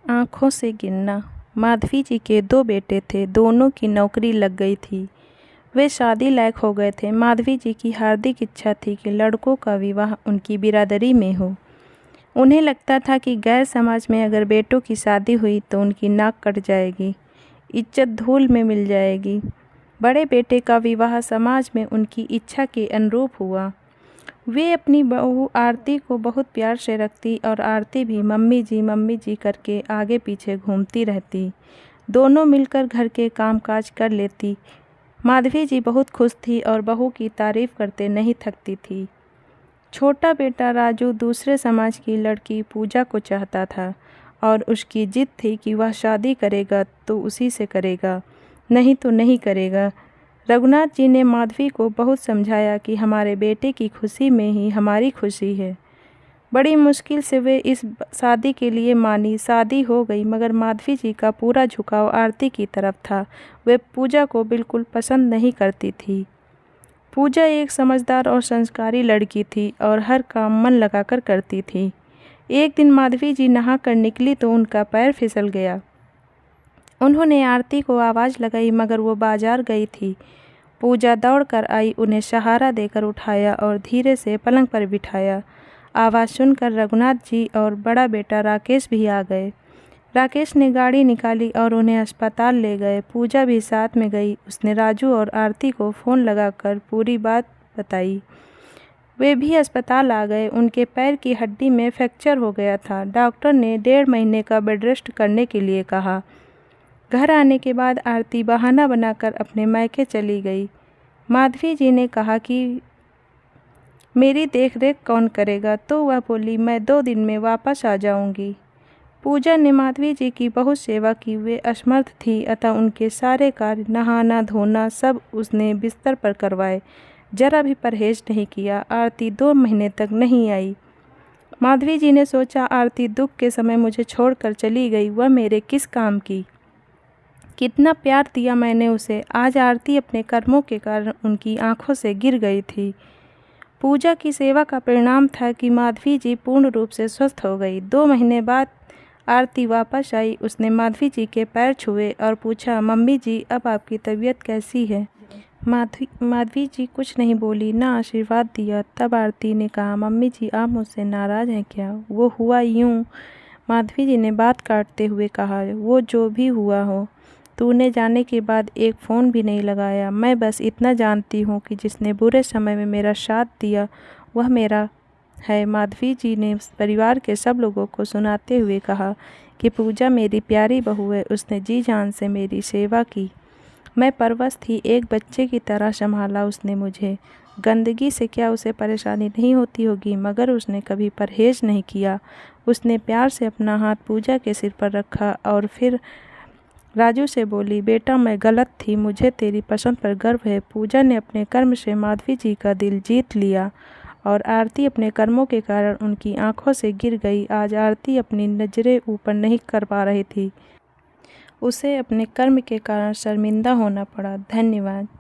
आँखों से गिनना। माधवी जी के 2 बेटे थे, दोनों की नौकरी लग गई थी। वे शादी लायक हो गए थे। माधवी जी की हार्दिक इच्छा थी कि लड़कों का विवाह उनकी बिरादरी में हो। उन्हें लगता था कि गैर समाज में अगर बेटों की शादी हुई तो उनकी नाक कट जाएगी, इज्जत धूल में मिल जाएगी। बड़े बेटे का विवाह समाज में उनकी इच्छा के अनुरूप हुआ। वे अपनी बहू आरती को बहुत प्यार से रखती और आरती भी मम्मी जी करके आगे पीछे घूमती रहती। दोनों मिलकर घर के कामकाज कर लेती। माधवी जी बहुत खुश थी और बहू की तारीफ करते नहीं थकती थी। छोटा बेटा राजू दूसरे समाज की लड़की पूजा को चाहता था और उसकी जिद थी कि वह शादी करेगा तो उसी से करेगा, नहीं तो नहीं करेगा। रघुनाथ जी ने माधवी को बहुत समझाया कि हमारे बेटे की खुशी में ही हमारी खुशी है। बड़ी मुश्किल से वे इस शादी के लिए मानी। शादी हो गई, मगर माधवी जी का पूरा झुकाव आरती की तरफ था। वे पूजा को बिल्कुल पसंद नहीं करती थी। पूजा एक समझदार और संस्कारी लड़की थी और हर काम मन लगाकर करती थी। एक दिन माधवी जी नहा कर निकली तो उनका पैर फिसल गया। उन्होंने आरती को आवाज़ लगाई, मगर वो बाजार गई थी। पूजा दौड़कर आई, उन्हें सहारा देकर उठाया और धीरे से पलंग पर बिठाया। आवाज़ सुनकर रघुनाथ जी और बड़ा बेटा राकेश भी आ गए। राकेश ने गाड़ी निकाली और उन्हें अस्पताल ले गए। पूजा भी साथ में गई। उसने राजू और आरती को फ़ोन लगाकर पूरी बात बताई। वे भी अस्पताल आ गए। उनके पैर की हड्डी में फ्रैक्चर हो गया था। डॉक्टर ने 1.5 महीने का बेड रेस्ट करने के लिए कहा। घर आने के बाद आरती बहाना बनाकर अपने मायके चली गई। माधवी जी ने कहा कि मेरी देख रेख कौन करेगा, तो वह बोली, मैं 2 दिन में वापस आ जाऊंगी। पूजा ने माधवी जी की बहुत सेवा की। वे असमर्थ थी, अतः उनके सारे कार्य, नहाना धोना, सब उसने बिस्तर पर करवाए। जरा भी परहेज नहीं किया। आरती 2 महीने तक नहीं आई। माधवी जी ने सोचा, आरती दुख के समय मुझे छोड़कर चली गई, वह मेरे किस काम की। कितना प्यार दिया मैंने उसे। आज आरती अपने कर्मों के कारण उनकी आंखों से गिर गई थी। पूजा की सेवा का परिणाम था कि माधवी जी पूर्ण रूप से स्वस्थ हो गई। 2 महीने बाद आरती वापस आई। उसने माधवी जी के पैर छुए और पूछा, मम्मी जी, अब आपकी तबीयत कैसी है। माधवी जी कुछ नहीं बोली, ना आशीर्वाद दिया। तब आरती ने कहा, मम्मी जी, आप मुझसे नाराज़ हैं क्या। वो हुआ यूँ, माधवी जी ने बात काटते हुए कहा, वो जो भी हुआ हो, तूने जाने के बाद एक फ़ोन भी नहीं लगाया। मैं बस इतना जानती हूँ कि जिसने बुरे समय में मेरा साथ दिया वह मेरा है। माधवी जी ने परिवार के सब लोगों को सुनाते हुए कहा कि पूजा मेरी प्यारी बहू है। उसने जी जान से मेरी सेवा की। मैं परवश थी, एक बच्चे की तरह संभाला उसने मुझे। गंदगी से क्या उसे परेशानी नहीं होती होगी, मगर उसने कभी परहेज नहीं किया। उसने प्यार से अपना हाथ पूजा के सिर पर रखा और फिर राजू से बोली, बेटा मैं गलत थी, मुझे तेरी पसंद पर गर्व है। पूजा ने अपने कर्म से माधवी जी का दिल जीत लिया और आरती अपने कर्मों के कारण उनकी आंखों से गिर गई। आज आरती अपनी नज़रें ऊपर नहीं कर पा रही थी। उसे अपने कर्म के कारण शर्मिंदा होना पड़ा। धन्यवाद।